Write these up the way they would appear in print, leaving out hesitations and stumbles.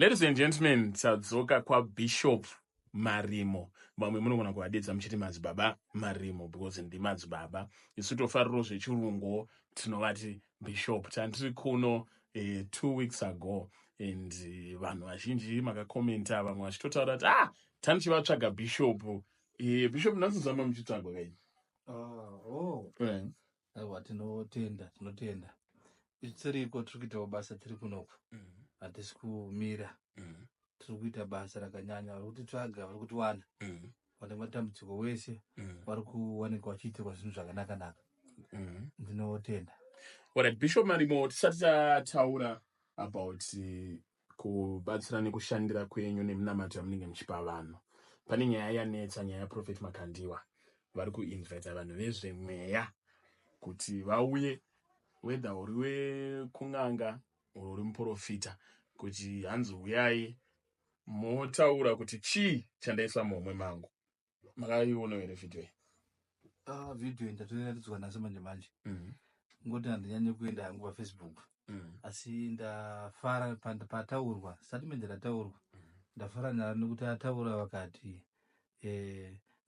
Ladies and gentlemen, tadzoka kwaBishop Marimo. Vamwe munogona kuvadedza muchiti madzibaba Marimo because ndi madzibaba. Isu tofariro zvechirungu tinovati Bishop. Tandiri kuno 2 weeks ago and vanhu vazhinji makakomenta vamwe vachitotaura kuti tanichivatsvaga Bishop. Bishop ndanzozama muchitsvagwa kai? Aiwa, tinotenda tiriko tiri kuitawo basa tiri kunoko hatisi kumira tiri kuita basa rakanyanya vari kutitsvaga vari kutiwana vane matambudziko wese vari kuwanika vachiitirwa zvinhu zvakanaka ndinotenda. Alright, Bishop Marimo, tisati tataura about kubatsira nekushandira kwenyu nemunamato yamunenge muchipa vanhu. Pane nyaya yanetsa, nyaya yaProfeti Makandiwa. Vari kuinvita vanhu vezvemweya kuti vauye, whether uri wekung'anga uri muprofita, kuti hanzi uyai motaura kuti chii chandaiswa muhomwe mangu. Makaiona here video iyi? Video ndatoiratidzwa nhasi manje ngoti handinyanyi kuenda hangu paFacebook asi ndafara pataurwa statement rataurwa ndafara naro nekuti ataura vakati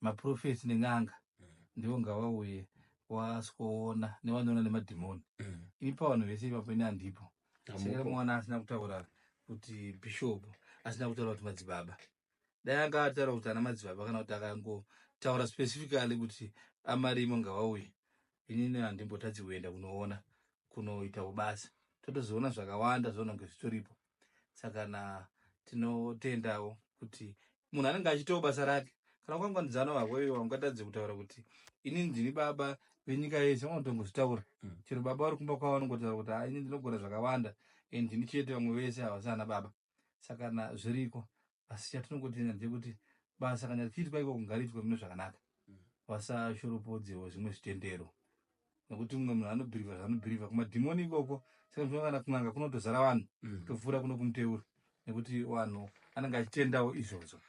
maprofeti neng'anga ndivo ngavauye wasikoona nevanoona nemadhimoni. Inipa vanhu vese ipapo ine handipo saka mwana asina kutaura kuti Bishop asina kutaura kuti madzibaba. Dai anga ataura kuti ana madzibaba kana kuti akangotaura specifically kuti aMarimo ngavauye, inini handimbotadzi kuenda kunoona kunoitawo basa. Totozoona zvakawanda zvaunenge zvitoripo. Saka tinotendawo kuti munhu anenge achitawo basa rake kana kwangwanidzana wako iwe wangatadze kutaura kuti inini ndini baba venyika yese vanotongozvitaura. Chero baba vari kumba kwavo vanongotaura kuti inini ndinogona zvakawanda ndini chete vamwe vese havasi ana baba. Saka zviriko asi chatinongotenda ndekuti basa kana richiitwa ikoko ngariitwe mune zvakanaka vasashoropodzewo zvimwe zvitendero nekuti mumwe munhu anobhirivha zvanobhirivha kumadhimoni ikoko. Saka kana kun'anga kunotozara vanhu topfuura kuno kumuteuro nekuti vanhu anenge achitendawo izvozvo.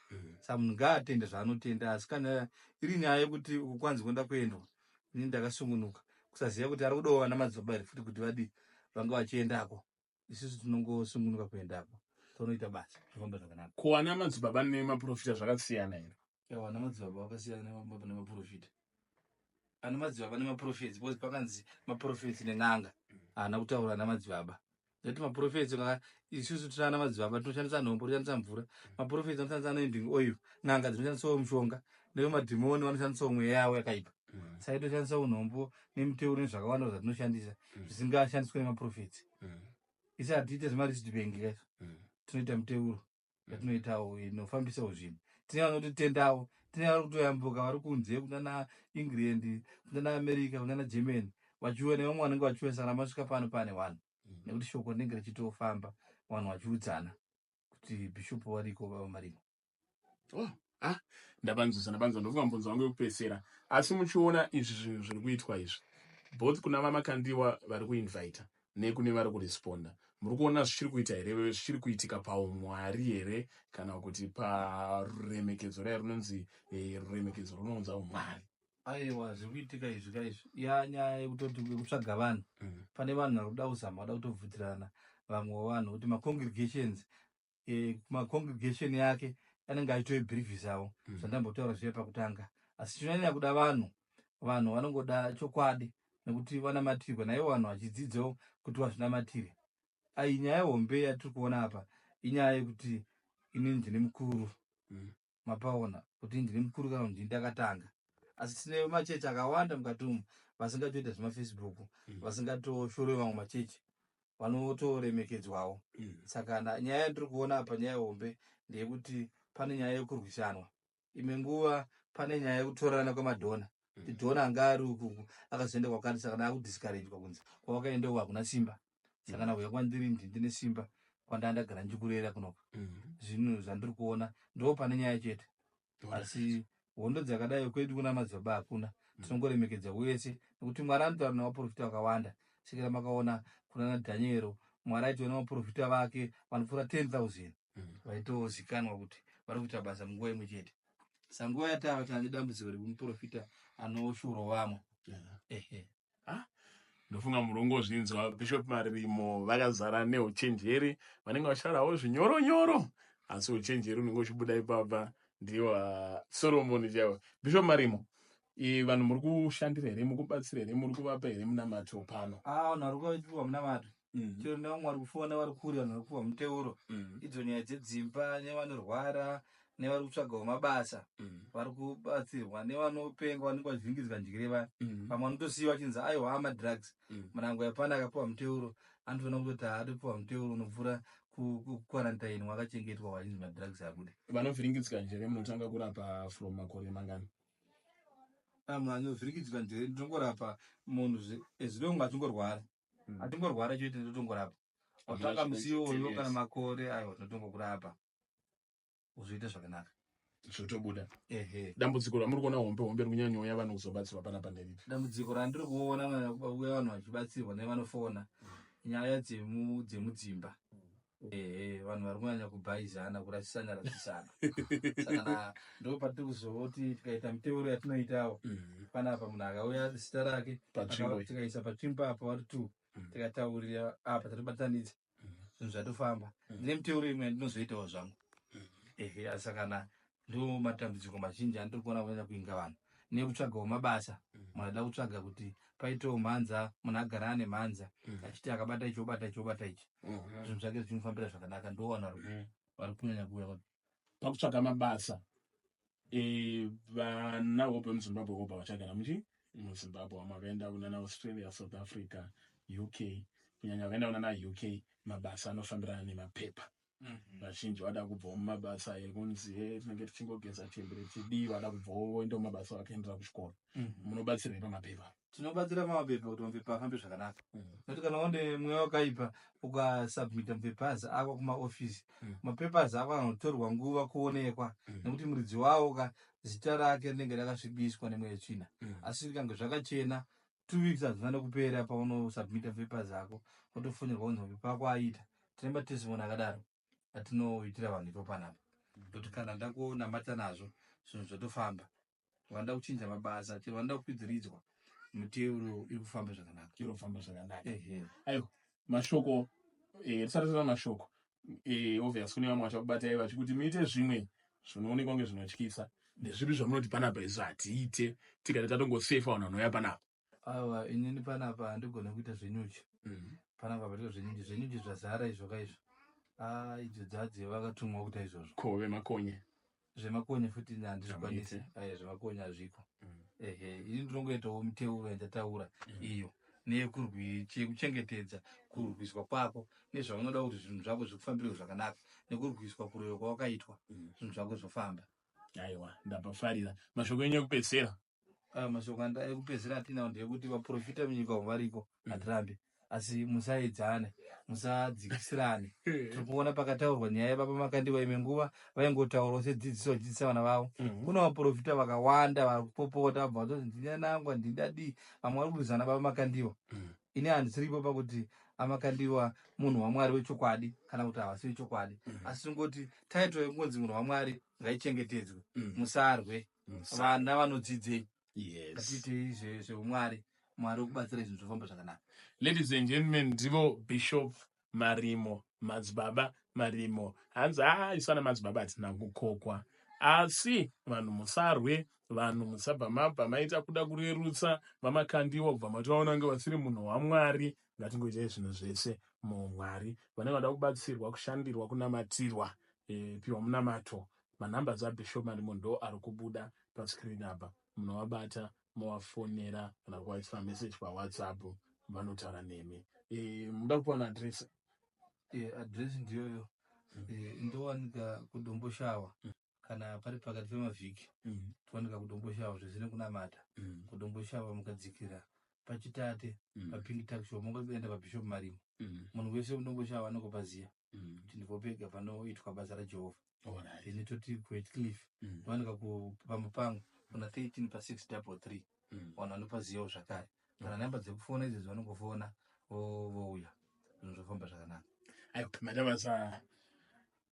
Saka munhu ngaatende zvaanotenda asi kana iri nyaya yekuti ukwanzi kuenda kuendwa ini ndakasungunuka kusaziva kuti ari kudawo vana madzibaba here futi kuti vadi vanga vachiendako. Isusu tinongosungunuka kuendako tonoita basa zvifamba zvakanaka. Kuwana madzibaba nemaprofita zvakasiyana here? Ana madzibaba vakasiyana nemaprofita. Ana madzibaba nemaprofeti because pakanzi maprofeti nen'anga haana kutaura ana madzibaba. Nekuti maprofeti isusu tiri ana madzibaba tinoshandisa nhombo toshandisa mvura. Maprofeti anoshandisa anoending oil, n'anga dzinoshandisawo mushonga, nevemadhimoni vanoshandisawo mweya yavo yakaipa. Saka toshandisawo nhombo nemuteuro nezvakawanda zvatinoshandisa zvisingashandiswe nemaprofeti. Isi hatiite zvemarisiti kaizvo tinoita muteuro yatinoitawo inofambisawo zvinhu. Tine vanotitendawo, tine vari kutoyambuka vari kunze kunana England, kunana America, kunana Germany vachiuya nevamwe vanenge vachiuya. Saka masvika pano pane vanhu nekuti shoko rinenge richitofamba vanhu vachiudzana kuti Bishop wariko baba Marimo. Ndabanzwa ndofunga mubvunzo wangu wekupedzisira. Asi muchiona izvi zvinhu zviri kuitwa izvi, both kuna vaMakandiwa vari kuinvita nekune vari kuresponda, muri kuona zvichiri kuita here, zvichiri kuitika paumwari here kana kuti paruremekedzo raya runonzi ruremekedzo runounza umwari? Aiwa, zviri kuitika izvi kaizvi nyaya yekutoti kutsvaga vanhu. Pane vanhu vari kuda kuzama vada kutobvutirana vamwe vanhu kuti macongregations macongregation yake anenge achitoibhirivhisa avo zvandambotaura zviye pakutanga. Asi chinonyanya kuda vanhu vanongoda chokwadi nekuti vanamatirwa naivo vanhu vachidzidzawo kuti vazvinamatire. Nyaya hombe yatiri kuona apa inyaya yekuti inini ndine mukuru mapaona kuti ndine mukuru kana kuti ndakatanga. Asi tine machechi akawanda mukati umu vasingatoita zvemaFacebook, vasingatoshorwe vamwe machechi vanotoremekedzwawo. Saka nyaya yandiri kuona apa nyaya hombe ndeyekuti pane nyaya yekurwisanwa. Imwe nguva pane nyaya yekutorana kwemadhona. Dhona anga ari ukuku akazoenda kwakati saka akudiscouragwa kunzi kwawakaendawo hakuna simba. Saka nauya kwandiri ndine simba kwandandagara ndichikurera kunoko. Zvinhu zvandiri kuona ndo pane nyaya chete. Asi hondo dzakadai kwedu kuna madzibaba hakuna. Tinongoremekedza wese nekuti Mwari anotaura navaprofita vakawanda. Sekera makaona kuna Dhaniero Mwari aitaura navaprofita vake vanopfuura 10,000 vaitozikanwa kuti vari kuita basa munguva imwe chete. Saka nguva yatava tane dambudziko rekuprofita anoshorwa vamwe. ndofunga muri ungozvinzwa Bishop Marimo vakazara neuchenjeri, vanenge vachitaurawo zvinyoronyoro, asi uchenjeri unenge uchibuda ipapa ndiwa Solomon chaiwo. Bishop Marimo, vanhu muri kushandira here, mukubatsira here, muri kuvapa here munamato pano? Vanhu vari kuvaitwa munamato chero nevamwe vari kufona vari kure, vanhu vari kuva muteuro, idzo nyaya dzedzimba, nevanorwara, nevari kutsvagawo mabasa vari kubatsirwa, nevanopenga vanenge vachivhingidzwa njere vaya. Pamwe vanotosiyiwa vachinzi aiwa amadrugs, murangwa yapana akapiwa muteuro, anotoona kutoti haadi kupiwa muteuro unopfuura kukwarantaini wakachengetwa wachinzi madrugs abude. Vanovhiringidzwa njere munotanga kurapa from makore mangani? Munhu anovhiringidzwa njere ndinongorapa munhu ezvidongo achingorwara, atingorwara choite ndotongorapa. Watanga musi iwoyo kana makore aiwa tinotongokurapa uzoita zvakanaka zvotobuda. Dambudziko ramuri kuona hombe rikunyanyouya vanhu kuzobatsirwa panapa nderipi? Dambudziko randiri kuona uya vanhu vachibatsirwa nevanofona nyaya dzemudzimba. Vanhu vari kunyanya kubhaizana, kurasisana. Saka ndo patiri kuzoti tikaita muteuro yatinoitawo panapa, munhu akauya zita rake tikaisa patsvimbo apa vari 2 tikataurira apa tatibatanidza zvinhu zvatofamba. Ndine muteuro imwe ndinozoitawo zvangu. Asi kana ndo matambudziko mazhinji andiri kuona kunyanya kuinga vanhu nekutsvagawo mabasa. Munhu ada kutsvaga kuti paitewo mhanza, munhu agara ane mhanza achiti akabata ichi obata ichi, zvinhu zvake zvichinofambira zvakanaka. Ndo vanhu vari kunyanya kuuya pakutsvaga mabasa. Vana vope muZimbabwe vopa vachagara muZimbabwe, vamwe vakaenda kunana Australia, South Africa, UK. Kunyanya vakaenda kunana UK, mabasa anofambirana nemapepa. Vazhinji vada kubvawo mumabasa ekunzi tinenge tichingogeza tembere tidii, vada kubvawo voenda mumabasa vakaendera kuchikoro. Munobatsira pamapepa? Tinobatsira pamapepa kuti mapepa afambe zvakanaka. Nokuti kana waone mweya wakaipa ukasubmita mapepers ako kumaofisi, mapepers ako anotorwa nguva kuonekwa, nekuti muridzi wawo zita rake rinenge rakasvibiswa nemweya tsvina. Asi kange zvakachena 2 weeks hazvina kupera paunosubmita papers ako wotofonерwa kunzi mapepa ako aita. Tine matestimony akadaro atinoitira vanhu ipo panapa, kuti kana ndakonamata nazvo zvinhu zvatofamba. Vanoda kuchinja mabasa, chero vanoda kukwidziridzwa, muteuro iri kufamba zvakanaka. Irikufamba zvakanaka. Aiwa, mashoko tisatata mashoko. Obviously kune vamwe vachakubatai vachikuti muite zvimwe zvinoonekwa kunge zvinotyisa. Ndezvipi zvamunoti panapa izvo hatiite tikati tatongosefa vanhu vanouya panapa? Aiwa, inini panapa handigone kuita zvenyuchi. Panapa patiro zvenyuchi zvazara izvo kaizvo. Idzo dzadze vakatumwa kuita izvozvo. Kove makonye. Zvemakonye futi handizvikwanisi. Zvemakonye hazviko. Ini ndinongoitawo muteuro yandataura iyo neyekuchengetedza kurwiswa kwako nezvaunoda kuti zvinhu zvako zvikufambire zvakanaka, nekurwiswa kuroyo kwawakaitwa zvinhu zvako zvofamba. Aiwa, ndapafarira. Mashoko enyu ekupedzisira? Mashoko ekupedzisira atinawo ndeyekuti vaprofita munyika umu variko, hatirambe. Asi musaedzane, musadzikisirane. Tiri kuona pakataurwa nyaya yababa Makandiwa imwe nguva vaingotaurawo sedzidziso vachidzidzisa vana vavo. Kuna vaprofita vakawanda vari kupopota vabva vatoti ndinyanangwa ndindadii, vamwe vari kurwizana baba Makandiwa. Ini handisiripo pakuti aMakandiwa munhu waMwari wechokwadi kana kuti havasi wechokwadi. Asi tingoti taito yekunzi munhu waMwari ngaichengetedzwe, musarwe. Vana vanodzidzei? Ngatiitei zveumwari, Mwari wokubatsira zvinhu zvofamba zvakanaka. Ladies and gentlemen, ndivo Bishop Marimo, madzibaba Marimo. Hanzi isana madzibaba hatina kukokwa. Asi vanhu musarwe, vanhu musabva mabva maita kuda kurerutsa vaMakandiwa kubva mataona kunge vasiri munhu waMwari. Ngatingoitai zvinhu zvese muMwari. Vanenge vada kubatsirwa, kushandirwa, kunamatirwa, piwa munamato. Manhamba dzaBishop Marimo ndo ari kubuda paskirini apa. Munovabata, movafonera kana kuvaisira message paWhatsApp, vanotaura nemi. Muda kupa adresi? Adresi ndiyoyo. Ndowanika kuDombo Shawa. Kana pari pakati pemavhiki towanika kuDombo Shawa zvisina kunamata. kuDombo Shawa mukadzikira pachitate paPink Taxi Shop mungoenda paBishop Marimo. Munhu wese kuDombo Shawa anokupaziya kuti ndipo pega panoitwa basa raJehovha. Ini toti kuWheatcliff towanika paMupango kuna 13 pa633. Vanhu vanopaziyawo zvakare. Kana namba dzekufona idzi vanongofona vouya. Zvinhu zvofamba zvakanaka. Madam,